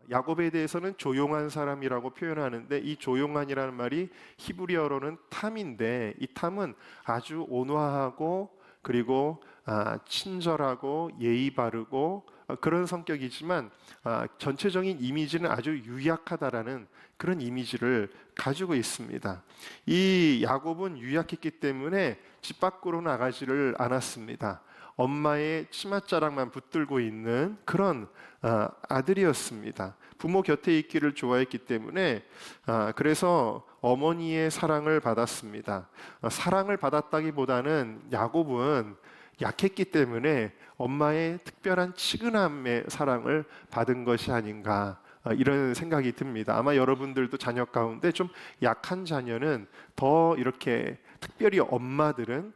야곱에 대해서는 조용한 사람이라고 표현하는데, 이 조용한이라는 말이 히브리어로는 탐인데, 이 탐은 아주 온화하고 그리고 친절하고 예의 바르고 그런 성격이지만 전체적인 이미지는 아주 유약하다라는 그런 이미지를 가지고 있습니다. 이 야곱은 유약했기 때문에 집 밖으로 나가지를 않았습니다. 엄마의 치맛자락만 붙들고 있는 그런 아들이었습니다. 부모 곁에 있기를 좋아했기 때문에 그래서 어머니의 사랑을 받았습니다. 사랑을 받았다기보다는 야곱은 약했기 때문에 엄마의 특별한 치근함의 사랑을 받은 것이 아닌가, 이런 생각이 듭니다. 아마 여러분들도 자녀 가운데 좀 약한 자녀는 더 이렇게, 특별히 엄마들은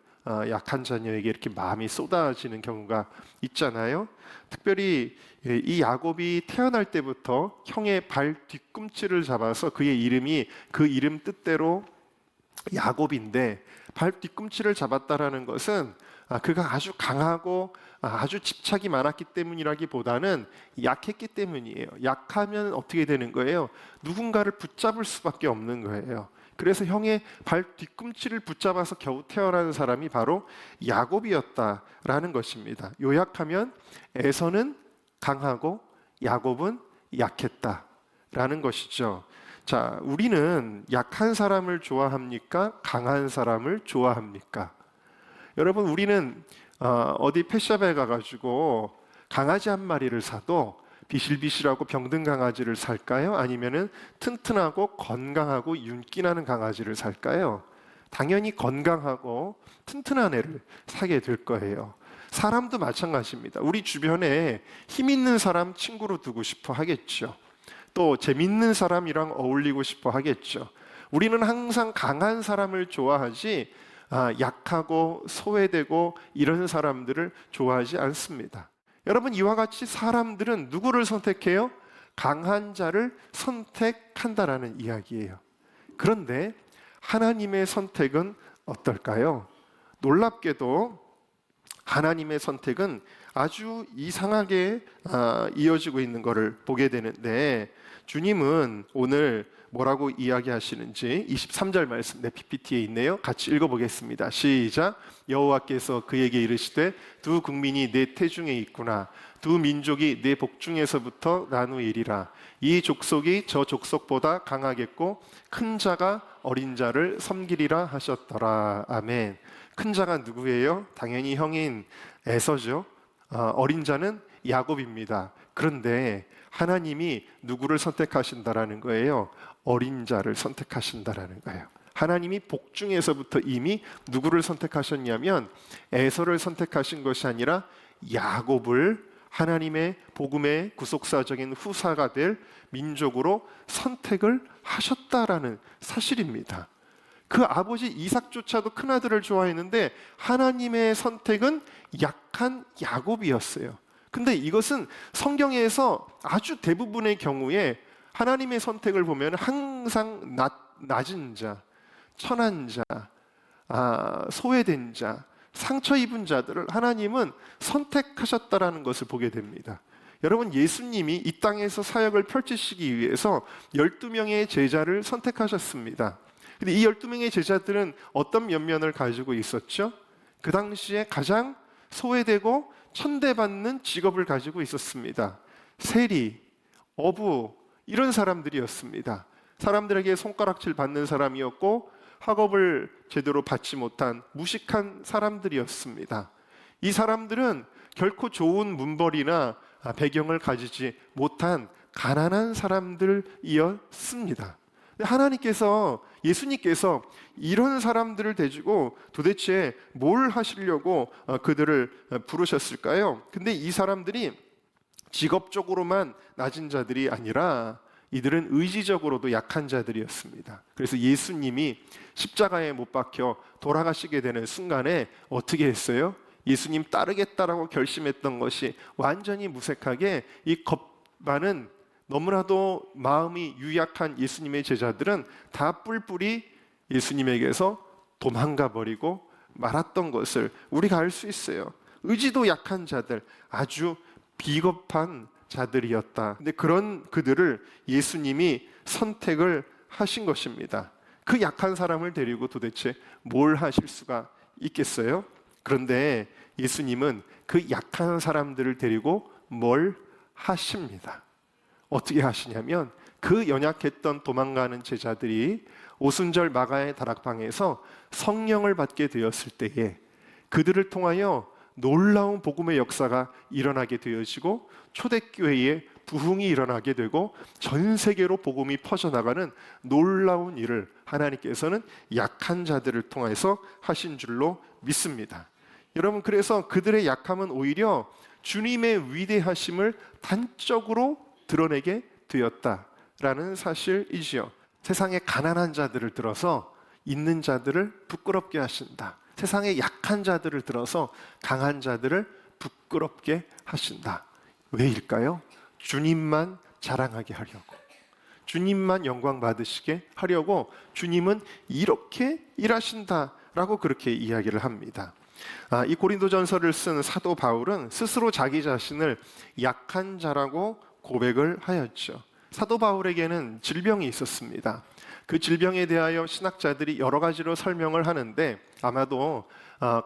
약한 자녀에게 이렇게 마음이 쏟아지는 경우가 있잖아요. 특별히 이 야곱이 태어날 때부터 형의 발 뒤꿈치를 잡아서 그의 이름이 그 이름 뜻대로 야곱인데, 발 뒤꿈치를 잡았다라는 것은 그가 아주 강하고 아주 집착이 많았기 때문이라기보다는 약했기 때문이에요. 약하면 어떻게 되는 거예요? 누군가를 붙잡을 수밖에 없는 거예요. 그래서 형의 발 뒤꿈치를 붙잡아서 겨우 태어난 사람이 바로 야곱이었다라는 것입니다. 요약하면 에서는 강하고 야곱은 약했다라는 것이죠. 자, 우리는 약한 사람을 좋아합니까? 강한 사람을 좋아합니까? 여러분, 우리는 어디 펫샵에 가가지고 강아지 한 마리를 사도 비실비실하고 병든 강아지를 살까요? 아니면은 튼튼하고 건강하고 윤기나는 강아지를 살까요? 당연히 건강하고 튼튼한 애를 사게 될 거예요. 사람도 마찬가지입니다. 우리 주변에 힘 있는 사람 친구로 두고 싶어 하겠죠. 또 재밌는 사람이랑 어울리고 싶어 하겠죠. 우리는 항상 강한 사람을 좋아하지 약하고 소외되고 이런 사람들을 좋아하지 않습니다. 여러분, 이와 같이 사람들은 누구를 선택해요? 강한 자를 선택한다라는 이야기예요. 그런데 하나님의 선택은 어떨까요? 놀랍게도 하나님의 선택은 아주 이상하게 이어지고 있는 것을 보게 되는데, 주님은 오늘 뭐라고 이야기하시는지 23절 말씀 내 PPT에 있네요. 같이 읽어보겠습니다. 시작. 여호와께서 그에게 이르시되 두 국민이 내 태중에 있구나. 두 민족이 내 복중에서부터 나누이리라. 이 족속이 저 족속보다 강하겠고 큰 자가 어린 자를 섬기리라 하셨더라. 아멘. 큰 자가 누구예요? 당연히 형인 에서죠. 어린 자는 야곱입니다. 그런데 하나님이 누구를 선택하신다라는 거예요? 어린 자를 선택하신다라는 거예요. 하나님이 복중에서부터 이미 누구를 선택하셨냐면 에서를 선택하신 것이 아니라 야곱을 하나님의 복음의 구속사적인 후사가 될 민족으로 선택을 하셨다라는 사실입니다. 그 아버지 이삭조차도 큰아들을 좋아했는데 하나님의 선택은 약한 야곱이었어요. 근데 이것은 성경에서 아주 대부분의 경우에 하나님의 선택을 보면 항상 낮은 자, 천한 자, 소외된 자, 상처 입은 자들을 하나님은 선택하셨다라는 것을 보게 됩니다. 여러분, 예수님이 이 땅에서 사역을 펼치시기 위해서 12명의 제자를 선택하셨습니다. 근데 이 12명의 제자들은 어떤 면면을 가지고 있었죠? 그 당시에 가장 소외되고 천대받는 직업을 가지고 있었습니다. 세리, 어부, 이런 사람들이었습니다. 사람들에게 손가락질 받는 사람이었고 학업을 제대로 받지 못한 무식한 사람들이었습니다. 이 사람들은 결코 좋은 문벌이나 배경을 가지지 못한 가난한 사람들이었습니다. 하나님께서, 예수님께서 이런 사람들을 대주고 도대체 뭘 하시려고 그들을 부르셨을까요? 근데 이 사람들이 직업적으로만 낮은 자들이 아니라 이들은 의지적으로도 약한 자들이었습니다. 그래서 예수님이 십자가에 못 박혀 돌아가시게 되는 순간에 어떻게 했어요? 예수님 따르겠다라고 결심했던 것이 완전히 무색하게, 이 겁많은 너무나도 마음이 유약한 예수님의 제자들은 다 뿔뿔이 예수님에게서 도망가 버리고 말았던 것을 우리가 알 수 있어요. 의지도 약한 자들, 아주 비겁한 자들이었다. 근데 그런 그들을 예수님이 선택을 하신 것입니다. 그 약한 사람을 데리고 도대체 뭘 하실 수가 있겠어요? 그런데 예수님은 그 약한 사람들을 데리고 뭘 하십니다. 어떻게 하시냐면 그 연약했던 도망가는 제자들이 오순절 마가의 다락방에서 성령을 받게 되었을 때에 그들을 통하여 놀라운 복음의 역사가 일어나게 되어지고 초대교회에 부흥이 일어나게 되고 전 세계로 복음이 퍼져나가는 놀라운 일을 하나님께서는 약한 자들을 통해서 하신 줄로 믿습니다. 여러분, 그래서 그들의 약함은 오히려 주님의 위대하심을 단적으로 드러내게 되었다라는 사실이지요. 세상의 가난한 자들을 들어서 있는 자들을 부끄럽게 하신다. 세상의 약한 자들을 들어서 강한 자들을 부끄럽게 하신다. 왜일까요? 주님만 자랑하게 하려고, 주님만 영광 받으시게 하려고 주님은 이렇게 일하신다라고 그렇게 이야기를 합니다. 이 고린도전서를 쓴 사도 바울은 스스로 자기 자신을 약한 자라고 고백을 하였죠. 사도 바울에게는 질병이 있었습니다. 그 질병에 대하여 신학자들이 여러 가지로 설명을 하는데 아마도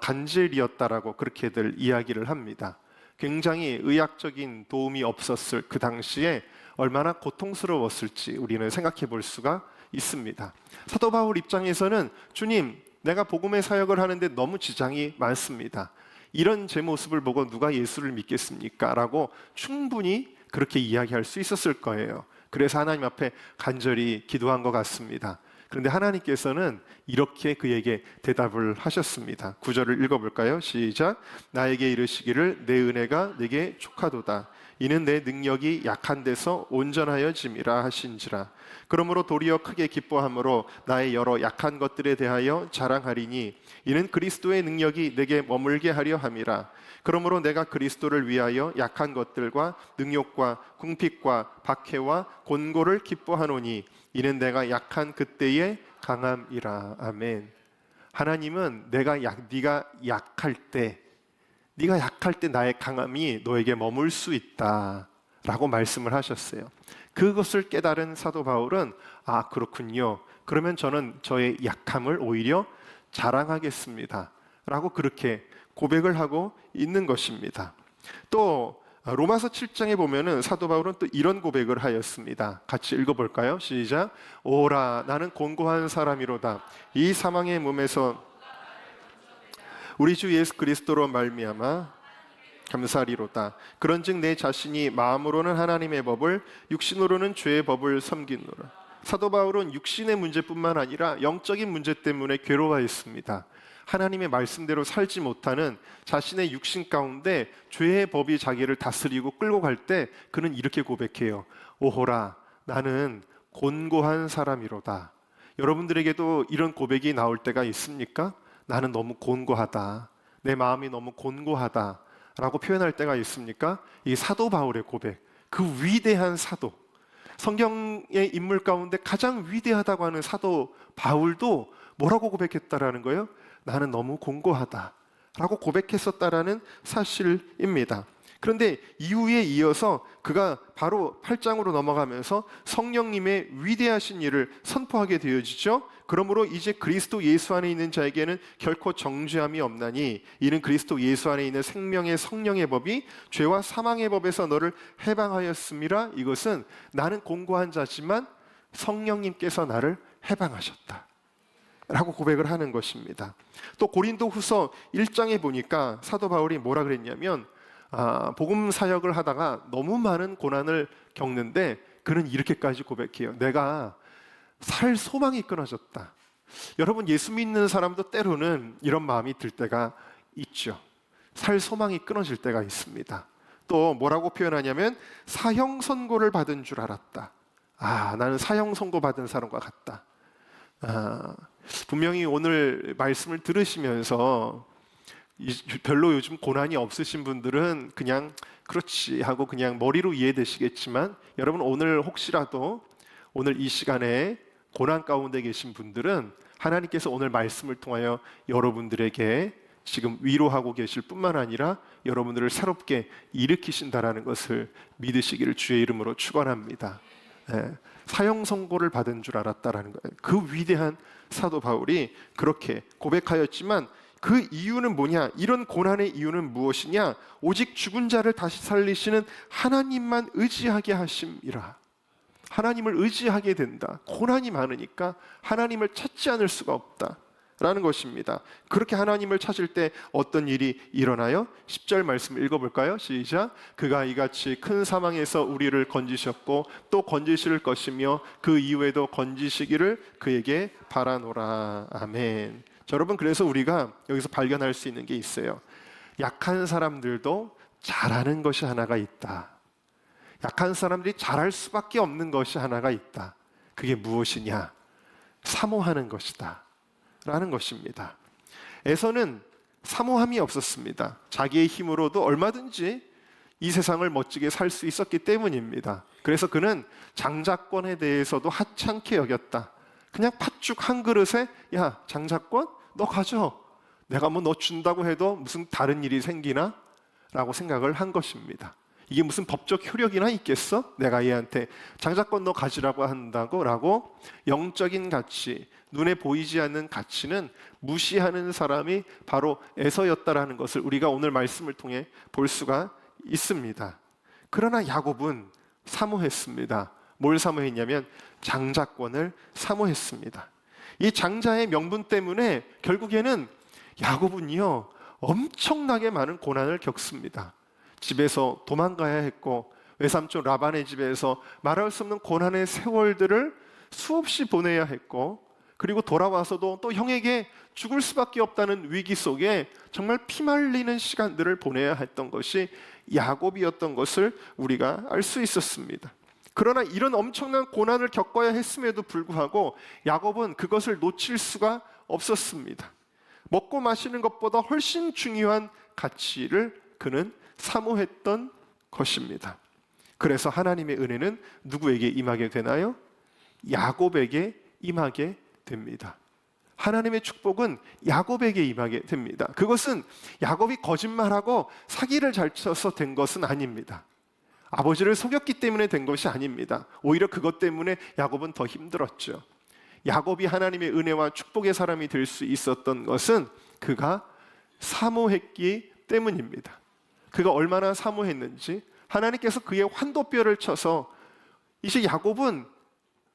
간질이었다라고 그렇게들 이야기를 합니다. 굉장히 의학적인 도움이 없었을 그 당시에 얼마나 고통스러웠을지 우리는 생각해 볼 수가 있습니다. 사도 바울 입장에서는 주님, 내가 복음의 사역을 하는데 너무 지장이 많습니다. 이런 제 모습을 보고 누가 예수를 믿겠습니까? 라고 충분히 그렇게 이야기할 수 있었을 거예요. 그래서 하나님 앞에 간절히 기도한 것 같습니다. 그런데 하나님께서는 이렇게 그에게 대답을 하셨습니다. 9절을 읽어볼까요? 시작. 나에게 이르시기를 내 은혜가 내게 족하도다. 이는 내 능력이 약한 데서 온전하여짐이라 하신지라. 그러므로 도리어 크게 기뻐함으로 나의 여러 약한 것들에 대하여 자랑하리니 이는 그리스도의 능력이 내게 머물게 하려 함이라. 그러므로 내가 그리스도를 위하여 약한 것들과 능욕과 궁핍과 박해와 곤고를 기뻐하노니 이는 내가 약한 그때의 강함이라. 아멘. 하나님은 네가 약할 때, 네가 약할 때 나의 강함이 너에게 머물 수 있다라고 말씀을 하셨어요. 그것을 깨달은 사도 바울은 그렇군요. 그러면 저는 저의 약함을 오히려 자랑하겠습니다. 라고 그렇게 고백을 하고 있는 것입니다. 또 로마서 7장에 보면은 사도 바울은 또 이런 고백을 하였습니다. 같이 읽어볼까요? 시작. 오라 나는 곤고한 사람이로다. 이 사망의 몸에서 우리 주 예수 그리스도로 말미암아 감사리로다. 그런즉 내 자신이 마음으로는 하나님의 법을 육신으로는 죄의 법을 섬기노라. 사도 바울은 육신의 문제뿐만 아니라 영적인 문제 때문에 괴로워했습니다. 하나님의 말씀대로 살지 못하는 자신의 육신 가운데 죄의 법이 자기를 다스리고 끌고 갈 때 그는 이렇게 고백해요. 오호라 나는 곤고한 사람이로다. 여러분들에게도 이런 고백이 나올 때가 있습니까? 나는 너무 곤고하다. 내 마음이 너무 곤고하다 라고 표현할 때가 있습니까? 이 사도 바울의 고백, 그 위대한 사도, 성경의 인물 가운데 가장 위대하다고 하는 사도 바울도 뭐라고 고백했다라는 거예요? 나는 너무 곤고하다 라고 고백했었다라는 사실입니다. 그런데 이후에 이어서 그가 바로 8장으로 넘어가면서 성령님의 위대하신 일을 선포하게 되어지죠. 그러므로 이제 그리스도 예수 안에 있는 자에게는 결코 정죄함이 없나니 이는 그리스도 예수 안에 있는 생명의 성령의 법이 죄와 사망의 법에서 너를 해방하였음이라. 이것은 나는 곤고한 자지만 성령님께서 나를 해방하셨다 라고 고백을 하는 것입니다. 또 고린도후서 1장에 보니까 사도 바울이 뭐라 그랬냐면 복음 사역을 하다가 너무 많은 고난을 겪는데 그는 이렇게까지 고백해요. 내가 살 소망이 끊어졌다. 여러분, 예수 믿는 사람도 때로는 이런 마음이 들 때가 있죠. 살 소망이 끊어질 때가 있습니다. 또 뭐라고 표현하냐면 사형 선고를 받은 줄 알았다. 나는 사형 선고 받은 사람과 같다. 분명히 오늘 말씀을 들으시면서 별로 요즘 고난이 없으신 분들은 그냥 그렇지 하고 그냥 머리로 이해되시겠지만 여러분, 오늘 혹시라도 오늘 이 시간에 고난 가운데 계신 분들은 하나님께서 오늘 말씀을 통하여 여러분들에게 지금 위로하고 계실 뿐만 아니라 여러분들을 새롭게 일으키신다라는 것을 믿으시기를 주의 이름으로 축원합니다. 사형 선고를 받은 줄 알았다라는 거예요. 그 위대한 사도 바울이 그렇게 고백하였지만 그 이유는 뭐냐? 이런 고난의 이유는 무엇이냐? 오직 죽은 자를 다시 살리시는 하나님만 의지하게 하심이라. 하나님을 의지하게 된다. 고난이 많으니까 하나님을 찾지 않을 수가 없다 라는 것입니다. 그렇게 하나님을 찾을 때 어떤 일이 일어나요? 10절 말씀 읽어볼까요? 시작. 그가 이같이 큰 사망에서 우리를 건지셨고 또 건지실 것이며 그 이후에도 건지시기를 그에게 바라노라. 아멘. 자, 여러분, 그래서 우리가 여기서 발견할 수 있는 게 있어요. 약한 사람들도 잘하는 것이 하나가 있다. 약한 사람들이 잘할 수밖에 없는 것이 하나가 있다. 그게 무엇이냐? 사모하는 것이다 라는 것입니다. 에서는 사모함이 없었습니다. 자기의 힘으로도 얼마든지 이 세상을 멋지게 살 수 있었기 때문입니다. 그래서 그는 장자권에 대해서도 하찮게 여겼다. 그냥 팥죽 한 그릇에 야, 장자권? 너 가져. 내가 뭐 너 준다고 해도 무슨 다른 일이 생기나? 라고 생각을 한 것입니다. 이게 무슨 법적 효력이나 있겠어? 내가 얘한테 장자권 너 가지라고 한다고 라고 영적인 가치, 눈에 보이지 않는 가치는 무시하는 사람이 바로 에서였다라는 것을 우리가 오늘 말씀을 통해 볼 수가 있습니다. 그러나 야곱은 사모했습니다. 뭘 사모했냐면 장자권을 사모했습니다. 이 장자의 명분 때문에 결국에는 야곱은요 엄청나게 많은 고난을 겪습니다. 집에서 도망가야 했고 외삼촌 라반의 집에서 말할 수 없는 고난의 세월들을 수없이 보내야 했고 그리고 돌아와서도 또 형에게 죽을 수밖에 없다는 위기 속에 정말 피말리는 시간들을 보내야 했던 것이 야곱이었던 것을 우리가 알 수 있었습니다. 그러나 이런 엄청난 고난을 겪어야 했음에도 불구하고 야곱은 그것을 놓칠 수가 없었습니다. 먹고 마시는 것보다 훨씬 중요한 가치를 그는 사모했던 것입니다. 그래서 하나님의 은혜는 누구에게 임하게 되나요? 야곱에게 임하게 됩니다. 하나님의 축복은 야곱에게 임하게 됩니다. 그것은 야곱이 거짓말하고 사기를 잘 쳐서 된 것은 아닙니다. 아버지를 속였기 때문에 된 것이 아닙니다. 오히려 그것 때문에 야곱은 더 힘들었죠. 야곱이 하나님의 은혜와 축복의 사람이 될 수 있었던 것은 그가 사모했기 때문입니다. 그가 얼마나 사모했는지 하나님께서 그의 환도뼈를 쳐서 이제 야곱은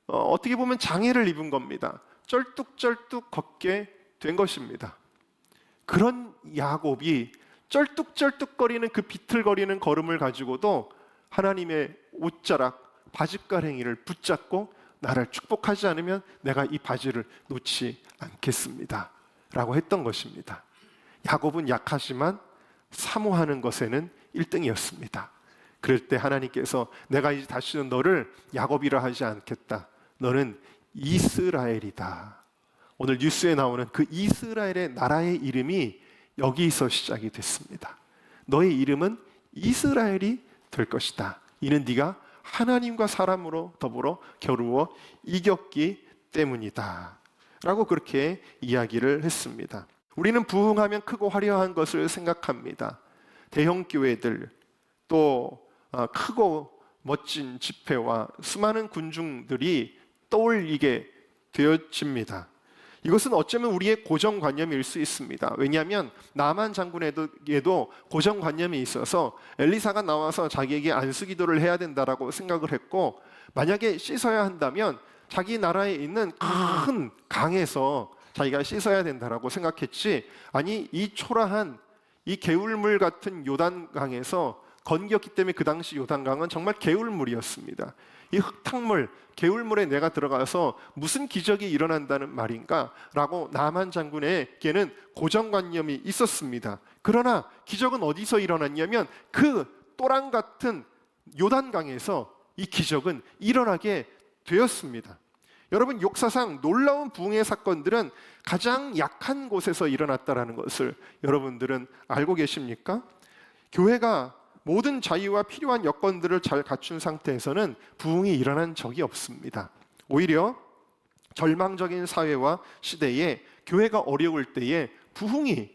어떻게 보면 장애를 입은 겁니다. 쩔뚝쩔뚝 걷게 된 것입니다. 그런 야곱이 쩔뚝쩔뚝거리는 그 비틀거리는 걸음을 가지고도 하나님의 옷자락, 바짓가랭이를 붙잡고 나를 축복하지 않으면 내가 이 바지를 놓지 않겠습니다 라고 했던 것입니다. 야곱은 약하지만 사모하는 것에는 1등이었습니다. 그럴 때 하나님께서 내가 이제 다시는 너를 야곱이라 하지 않겠다. 너는 이스라엘이다. 오늘 뉴스에 나오는 그 이스라엘의 나라의 이름이 여기서 시작이 됐습니다. 너의 이름은 이스라엘이 될 것이다. 이는 네가 하나님과 사람으로 더불어 겨루어 이겼기 때문이다 라고 그렇게 이야기를 했습니다. 우리는 부흥하면 크고 화려한 것을 생각합니다. 대형 교회들, 또 크고 멋진 집회와 수많은 군중들이 떠올리게 되어집니다. 이것은 어쩌면 우리의 고정관념일 수 있습니다. 왜냐하면 나만 장군에게도 고정관념이 있어서 엘리사가 나와서 자기에게 안수기도를 해야 된다라고 생각을 했고, 만약에 씻어야 한다면 자기 나라에 있는 큰 강에서 자기가 씻어야 된다라고 생각했지, 아니 이 초라한 이 개울물 같은 요단강에서 건겼기 때문에 그 당시 요단강은 정말 개울물이었습니다. 이 흙탕물, 개울물에 내가 들어가서 무슨 기적이 일어난다는 말인가? 라고 나만 장군에게는 고정관념이 있었습니다. 그러나 기적은 어디서 일어났냐면 그 또랑 같은 요단강에서 이 기적은 일어나게 되었습니다. 여러분, 역사상 놀라운 부흥의 사건들은 가장 약한 곳에서 일어났다는 것을 여러분들은 알고 계십니까? 교회가 모든 자유와 필요한 여건들을 잘 갖춘 상태에서는 부흥이 일어난 적이 없습니다. 오히려 절망적인 사회와 시대에 교회가 어려울 때에 부흥이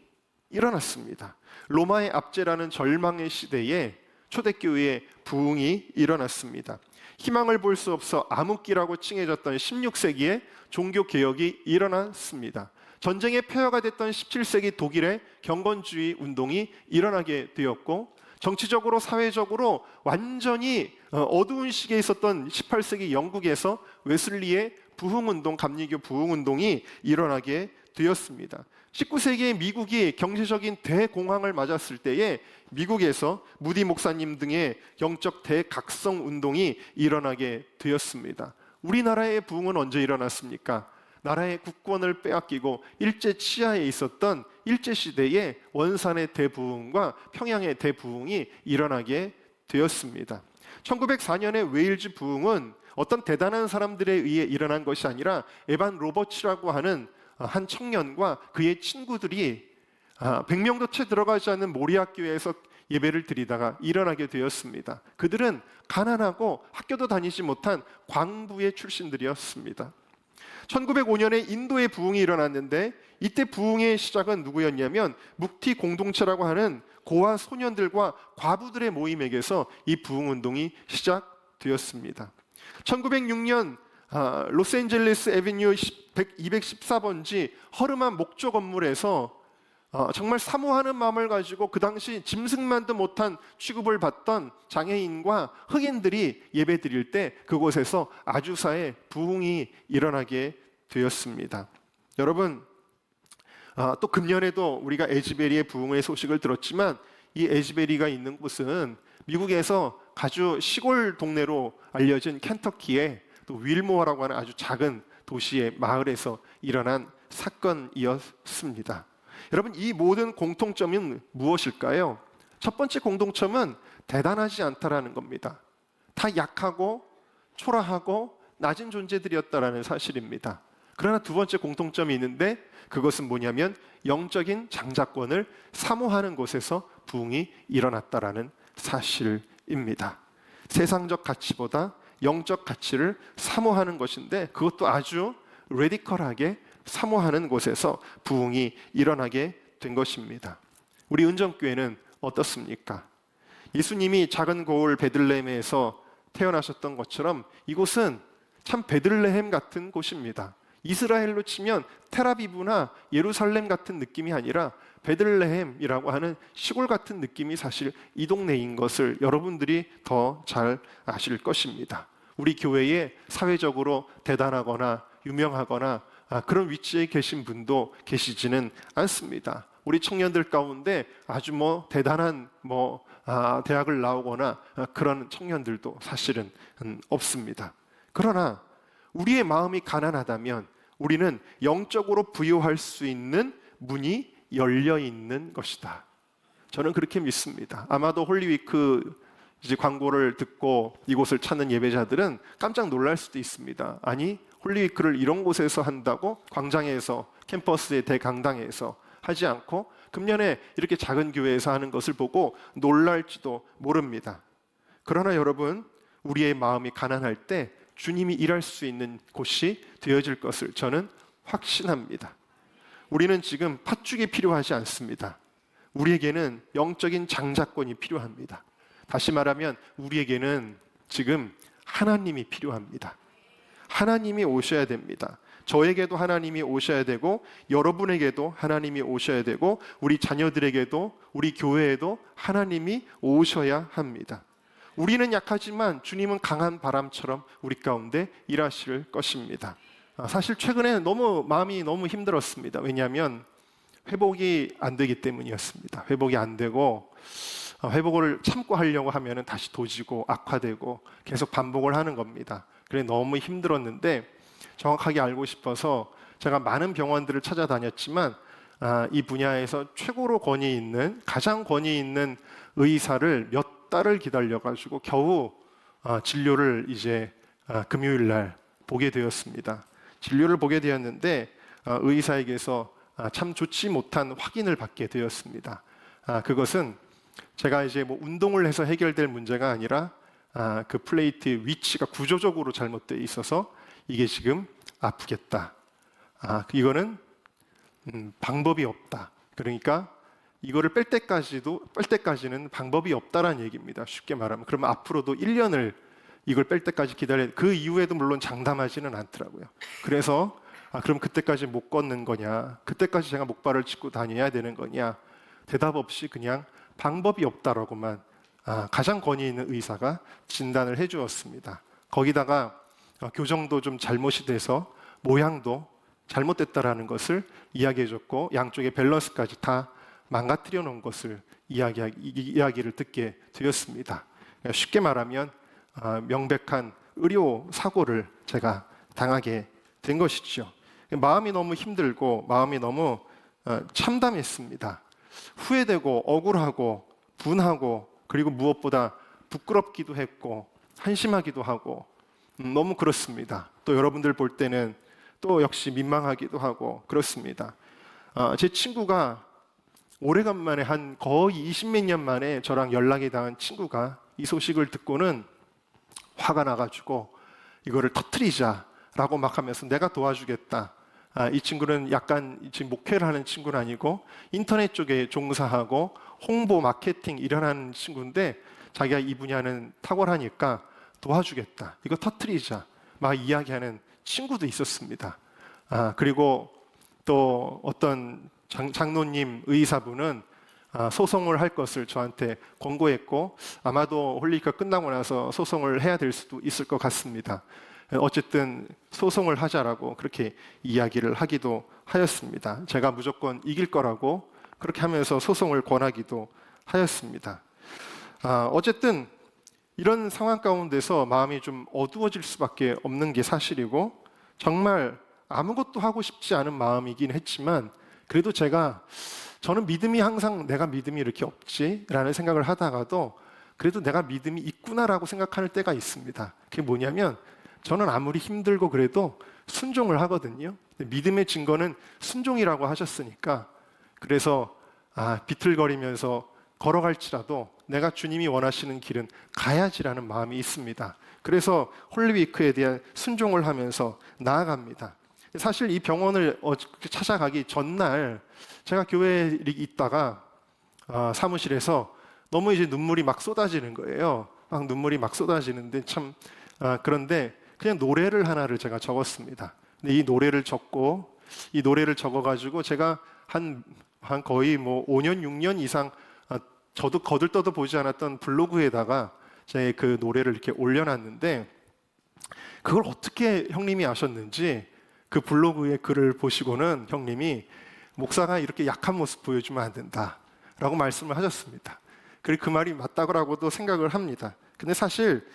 일어났습니다. 로마의 압제라는 절망의 시대에 초대교회의 부흥이 일어났습니다. 희망을 볼 수 없어 암흑기라고 칭해졌던 16세기에 종교개혁이 일어났습니다. 전쟁의 폐허가 됐던 17세기 독일의 경건주의 운동이 일어나게 되었고, 정치적으로 사회적으로 완전히 어두운 시기에 있었던 18세기 영국에서 웨슬리의 부흥운동, 감리교 부흥운동이 일어나게 되었습니다. 19세기에 미국이 경제적인 대공황을 맞았을 때에 미국에서 무디 목사님 등의 영적 대각성 운동이 일어나게 되었습니다. 우리나라의 부흥은 언제 일어났습니까? 나라의 국권을 빼앗기고 일제 치하에 있었던 일제시대의 원산의 대부흥과 평양의 대부흥이 일어나게 되었습니다. 1904년의 웨일즈 부흥은 어떤 대단한 사람들에 의해 일어난 것이 아니라 에반 로버츠라고 하는 한 청년과 그의 친구들이 100명도 채 들어가지 않는 모리학교에서 예배를 드리다가 일어나게 되었습니다. 그들은 가난하고 학교도 다니지 못한 광부의 출신들이었습니다. 1905년에 인도의 부흥이 일어났는데, 이때 부흥의 시작은 누구였냐면 묵티 공동체라고 하는 고아 소년들과 과부들의 모임에게서 이 부흥운동이 시작되었습니다. 1906년 로스앤젤레스 애비뉴 214번지 허름한 목조 건물에서 정말 사모하는 마음을 가지고 그 당시 짐승만도 못한 취급을 받던 장애인과 흑인들이 예배 드릴 때 그곳에서 아주사의 부흥이 일어나게 되었습니다. 여러분, 또 금년에도 우리가 에즈베리의 부흥의 소식을 들었지만, 이 에즈베리가 있는 곳은 미국에서 아주 시골 동네로 알려진 켄터키의 또 윌모어라고 하는 아주 작은 도시의 마을에서 일어난 사건이었습니다. 여러분, 이 모든 공통점은 무엇일까요? 첫 번째 공통점은 대단하지 않다라는 겁니다. 다 약하고 초라하고 낮은 존재들이었다라는 사실입니다. 그러나 두 번째 공통점이 있는데, 그것은 뭐냐면 영적인 장자권을 사모하는 곳에서 부흥이 일어났다라는 사실입니다. 세상적 가치보다 영적 가치를 사모하는 것인데, 그것도 아주 레디컬하게 사모하는 곳에서 부흥이 일어나게 된 것입니다. 우리 은정교회는 어떻습니까? 예수님이 작은 고을 베들레헴에서 태어나셨던 것처럼 이곳은 참 베들레헴 같은 곳입니다. 이스라엘로 치면 텔아비브나 예루살렘 같은 느낌이 아니라 베들레헴이라고 하는 시골 같은 느낌이 사실 이 동네인 것을 여러분들이 더 잘 아실 것입니다. 우리 교회에 사회적으로 대단하거나 유명하거나 그런 위치에 계신 분도 계시지는 않습니다. 우리 청년들 가운데 아주 대단한 대학을 나오거나 그런 청년들도 사실은 없습니다. 그러나 우리의 마음이 가난하다면 우리는 영적으로 부여할 수 있는 문이 열려 있는 것이다. 저는 그렇게 믿습니다. 아마도 홀리위크 이제 광고를 듣고 이곳을 찾는 예배자들은 깜짝 놀랄 수도 있습니다. 아니, 홀리위크를 이런 곳에서 한다고? 광장에서, 캠퍼스의 대강당에서 하지 않고 금년에 이렇게 작은 교회에서 하는 것을 보고 놀랄지도 모릅니다. 그러나 여러분, 우리의 마음이 가난할 때 주님이 일할 수 있는 곳이 되어질 것을 저는 확신합니다. 우리는 지금 팥죽이 필요하지 않습니다. 우리에게는 영적인 장자권이 필요합니다. 다시 말하면 우리에게는 지금 하나님이 필요합니다. 하나님이 오셔야 됩니다. 저에게도 하나님이 오셔야 되고, 여러분에게도 하나님이 오셔야 되고, 우리 자녀들에게도, 우리 교회에도 하나님이 오셔야 합니다. 우리는 약하지만 주님은 강한 바람처럼 우리 가운데 일하실 것입니다. 사실 최근에 마음이 너무 힘들었습니다. 왜냐하면 회복이 안 되기 때문이었습니다. 회복이 안 되고 회복을 참고 하려고 하면 다시 도지고 악화되고 계속 반복을 하는 겁니다. 그래 너무 힘들었는데, 정확하게 알고 싶어서 제가 많은 병원들을 찾아다녔지만 이 분야에서 최고로 가장 권위 있는 의사를 몇 달을 기다려가지고 겨우 진료를 이제 금요일 날 보게 되었습니다. 진료를 보게 되었는데 의사에게서 참 좋지 못한 확인을 받게 되었습니다. 그것은 제가 이제 운동을 해서 해결될 문제가 아니라 그 플레이트의 위치가 구조적으로 잘못되어 있어서 이게 지금 아프겠다. 이거는 방법이 없다. 그러니까 이거를 뺄 때까지는 방법이 없다라는 얘기입니다. 쉽게 말하면. 그러면 앞으로도 1년을 이걸 뺄 때까지 그 이후에도 물론 장담하지는 않더라고요. 그래서 그럼 그때까지 못 걷는 거냐? 그때까지 제가 목발을 짚고 다녀야 되는 거냐? 대답 없이 그냥 방법이 없다라고만 가장 권위 있는 의사가 진단을 해주었습니다. 거기다가 교정도 좀 잘못이 돼서 모양도 잘못됐다라는 것을 이야기해줬고 양쪽의 밸런스까지 다 망가뜨려 놓은 것을 이야기를 듣게 되었습니다. 쉽게 말하면 명백한 의료 사고를 제가 당하게 된 것이죠. 마음이 너무 힘들고 마음이 너무 참담했습니다. 후회되고 억울하고 분하고 그리고 무엇보다 부끄럽기도 했고 한심하기도 하고 너무 그렇습니다. 또 여러분들 볼 때는 또 역시 민망하기도 하고 그렇습니다. 제 친구가 오래간만에 한 거의 20몇 년 만에 저랑 연락이 닿은 친구가 이 소식을 듣고는 화가 나가지고 이거를 터뜨리자라고 막 하면서 내가 도와주겠다. 이 친구는 약간 지금 목회를 하는 친구는 아니고 인터넷 쪽에 종사하고 홍보 마케팅 일하는 친구인데 자기가 이 분야는 탁월하니까 도와주겠다. 이거 터뜨리자. 막 이야기하는 친구도 있었습니다. 그리고 또 어떤 장로님 의사분은 소송을 할 것을 저한테 권고했고 아마도 홀리카 끝나고 나서 소송을 해야 될 수도 있을 것 같습니다. 어쨌든 소송을 하자라고 그렇게 이야기를 하기도 하였습니다. 제가 무조건 이길 거라고 그렇게 하면서 소송을 권하기도 하였습니다. 어쨌든 이런 상황 가운데서 마음이 좀 어두워질 수밖에 없는 게 사실이고 정말 아무것도 하고 싶지 않은 마음이긴 했지만 그래도 저는 믿음이 항상 내가 믿음이 이렇게 없지라는 생각을 하다가도 그래도 내가 믿음이 있구나라고 생각하는 때가 있습니다. 그게 뭐냐면 저는 아무리 힘들고 그래도 순종을 하거든요. 믿음의 증거는 순종이라고 하셨으니까 그래서 비틀거리면서 걸어갈지라도 내가 주님이 원하시는 길은 가야지라는 마음이 있습니다. 그래서 홀리위크에 대한 순종을 하면서 나아갑니다. 사실 이 병원을 찾아가기 전날 제가 교회에 있다가 사무실에서 너무 이제 눈물이 막 쏟아지는 거예요. 막 눈물이 막 쏟아지는데 참 그런데 그냥 노래를 하나를 제가 적었습니다. 근데 이 노래를 적어가지고 제가 한 거의 뭐 5년 6년 이상 저도 거들떠도 보지 않았던 블로그에다가 제 그 노래를 이렇게 올려놨는데 그걸 어떻게 형님이 아셨는지 그 블로그의 글을 보시고는 형님이 목사가 이렇게 약한 모습 보여주면 안 된다라고 말씀을 하셨습니다. 그리고 그 말이 맞다고라고도 생각을 합니다. 근데 사실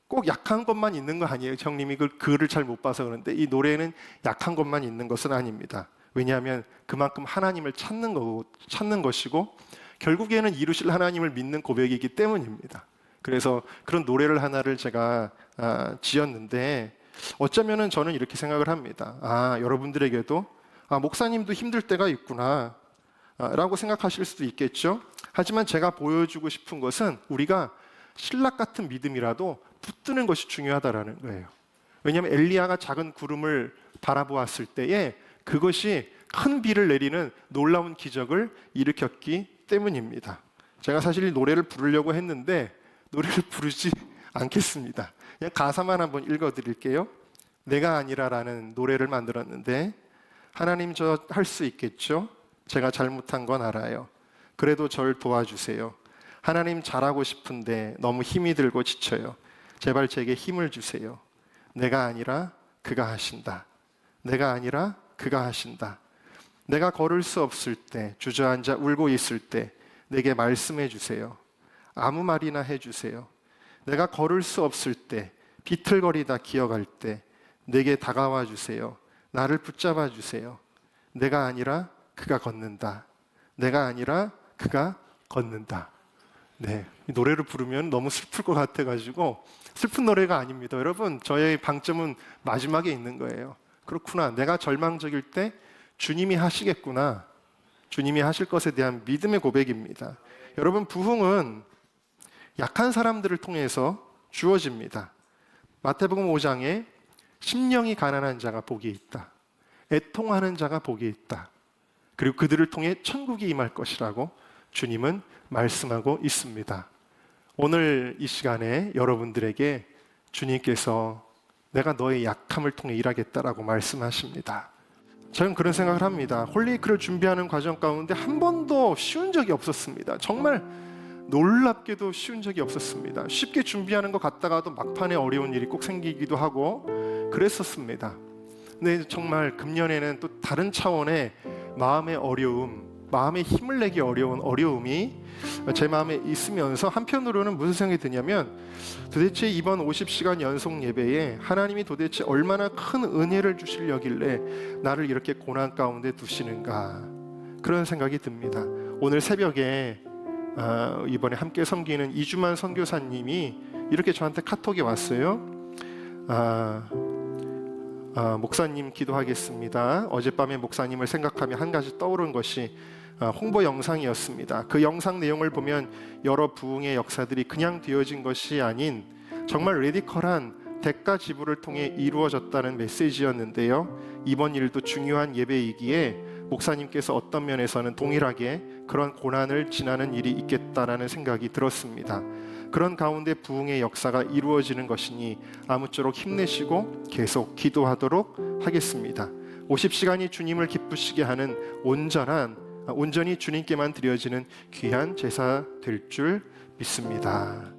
꼭 약한 것만 있는 거 아니에요. 형님이 그 글을 잘 못 봐서 그런데 이 노래는 약한 것만 있는 것은 아닙니다. 왜냐하면 그만큼 하나님을 찾는 것이고 결국에는 이루실 하나님을 믿는 고백이기 때문입니다. 그래서 그런 노래를 하나를 제가 지었는데 어쩌면은 저는 이렇게 생각을 합니다. 여러분들에게도 목사님도 힘들 때가 있구나 라고 생각하실 수도 있겠죠. 하지만 제가 보여주고 싶은 것은 우리가 신락 같은 믿음이라도 붙드는 것이 중요하다라는 거예요. 왜냐하면 엘리야가 작은 구름을 바라보았을 때에 그것이 큰 비를 내리는 놀라운 기적을 일으켰기 때문입니다. 제가 사실 이 노래를 부르려고 했는데 노래를 부르지 않겠습니다. 그냥 가사만 한번 읽어드릴게요. 내가 아니라라는 노래를 만들었는데 하나님 저 할 수 있겠죠? 제가 잘못한 건 알아요. 그래도 절 도와주세요. 하나님 잘하고 싶은데 너무 힘이 들고 지쳐요. 제발 제게 힘을 주세요. 내가 아니라 그가 하신다. 내가 아니라 그가 하신다. 내가 걸을 수 없을 때, 주저앉아 울고 있을 때 내게 말씀해 주세요. 아무 말이나 해주세요. 내가 걸을 수 없을 때, 비틀거리다 기어갈 때 내게 다가와 주세요. 나를 붙잡아 주세요. 내가 아니라 그가 걷는다. 내가 아니라 그가 걷는다. 네, 이 노래를 부르면 너무 슬플 것 같아가지고 슬픈 노래가 아닙니다. 여러분, 저의 방점은 마지막에 있는 거예요. 그렇구나. 내가 절망적일 때 주님이 하시겠구나. 주님이 하실 것에 대한 믿음의 고백입니다. 여러분, 부흥은 약한 사람들을 통해서 주어집니다. 마태복음 5장에 심령이 가난한 자가 복이 있다. 애통하는 자가 복이 있다. 그리고 그들을 통해 천국이 임할 것이라고 주님은 말씀하고 있습니다. 오늘 이 시간에 여러분들에게 주님께서 내가 너의 약함을 통해 일하겠다라고 말씀하십니다. 저는 그런 생각을 합니다. 홀리웨이크를 준비하는 과정 가운데 한 번도 쉬운 적이 없었습니다. 정말 놀랍게도 쉬운 적이 없었습니다. 쉽게 준비하는 것 같다가도 막판에 어려운 일이 꼭 생기기도 하고 그랬었습니다. 근데 정말 금년에는 또 다른 차원의 마음의 어려움, 마음에 힘을 내기 어려운 어려움이 제 마음에 있으면서 한편으로는 무슨 생각이 드냐면 도대체 이번 50시간 연속 예배에 하나님이 도대체 얼마나 큰 은혜를 주시려길래 나를 이렇게 고난 가운데 두시는가, 그런 생각이 듭니다. 오늘 새벽에 이번에 함께 섬기는 이주만 선교사님이 이렇게 저한테 카톡이 왔어요. 목사님 기도하겠습니다. 어젯밤에 목사님을 생각하며 한 가지 떠오른 것이 홍보 영상이었습니다. 그 영상 내용을 보면 여러 부흥의 역사들이 그냥 되어진 것이 아닌 정말 레디컬한 대가 지불을 통해 이루어졌다는 메시지였는데요. 이번 일도 중요한 예배이기에 목사님께서 어떤 면에서는 동일하게 그런 고난을 지나는 일이 있겠다라는 생각이 들었습니다. 그런 가운데 부흥의 역사가 이루어지는 것이니 아무쪼록 힘내시고 계속 기도하도록 하겠습니다. 50시간이 주님을 기쁘시게 하는 온전히 주님께만 드려지는 귀한 제사 될 줄 믿습니다.